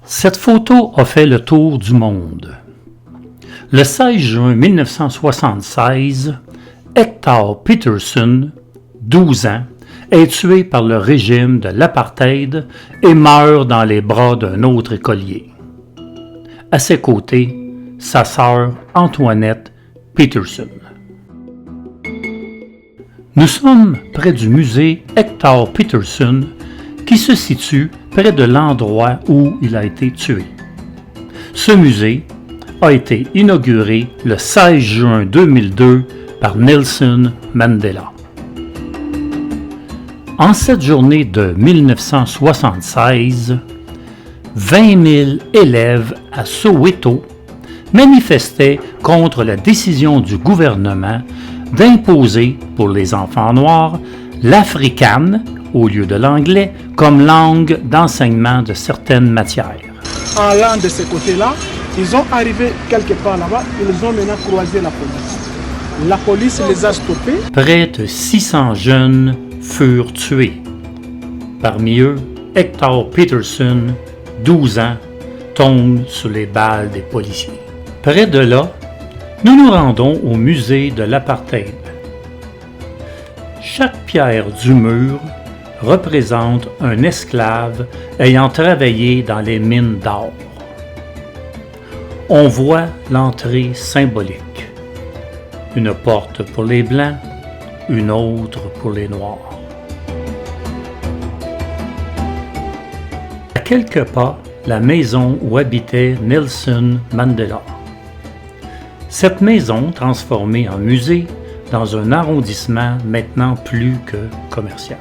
Cette photo a fait le tour du monde. Le 16 juin 1976, Hector Peterson, 12 ans, est tué par le régime de l'apartheid et meurt dans les bras d'un autre écolier. À ses côtés, sa sœur Antoinette Peterson. Nous sommes près du musée Hector Peterson qui se situe près de l'endroit où il a été tué. Ce musée a été inauguré le 16 juin 2002 par Nelson Mandela. En cette journée de 1976, 20 000 élèves à Soweto manifestaient contre la décision du gouvernement d'imposer pour les enfants noirs l'afrikaans au lieu de l'anglais comme langue d'enseignement de certaines matières. En allant de ce côté-là, ils ont arrivé quelque part là-bas, ils ont maintenant croisé la police. La police les a stoppés. Près de 600 jeunes furent tués. Parmi eux, Hector Peterson, 12 ans, tombe sous les balles des policiers. Près de là, nous nous rendons au musée de l'apartheid. Chaque pierre du mur représente un esclave ayant travaillé dans les mines d'or. On voit l'entrée symbolique. Une porte pour les Blancs, une autre pour les Noirs. À quelques pas, la maison où habitait Nelson Mandela. Cette maison, transformée en musée, dans un arrondissement maintenant plus que commercial.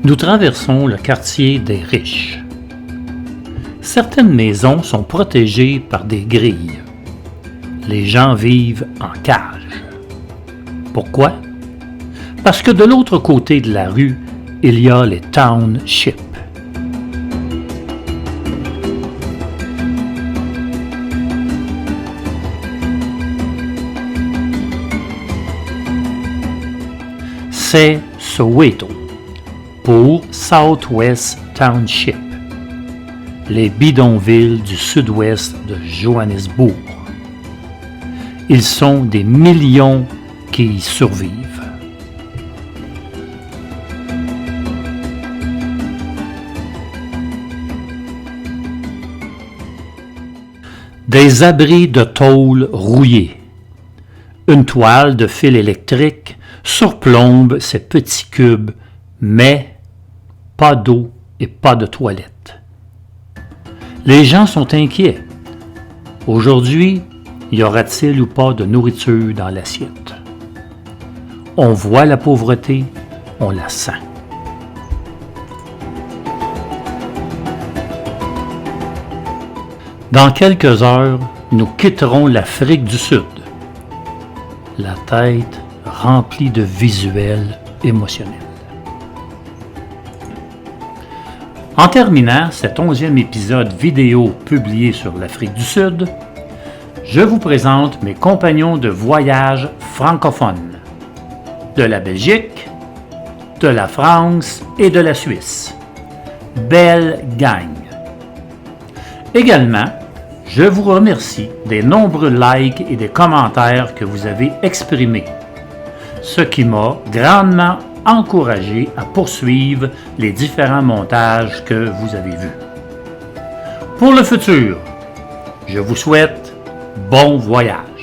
Nous traversons le quartier des riches. Certaines maisons sont protégées par des grilles. Les gens vivent en cage. Pourquoi? Parce que de l'autre côté de la rue, il y a les townships. C'est Soweto pour Southwest Township, les bidonvilles du sud-ouest de Johannesburg. Ils sont des millions qui y survivent. Des abris de tôle rouillés. Une toile de fil électrique surplombe ces petits cubes, mais pas d'eau et pas de toilette. Les gens sont inquiets. Aujourd'hui, y aura-t-il ou pas de nourriture dans l'assiette? On voit la pauvreté, on la sent. Dans quelques heures, nous quitterons l'Afrique du Sud, la tête remplie de visuels émotionnels. En terminant cet 11e épisode vidéo publié sur l'Afrique du Sud, je vous présente mes compagnons de voyage francophones de la Belgique, de la France et de la Suisse. Belle gang! Également, je vous remercie des nombreux likes et des commentaires que vous avez exprimés, ce qui m'a grandement encouragé à poursuivre les différents montages que vous avez vus. Pour le futur, je vous souhaite bon voyage.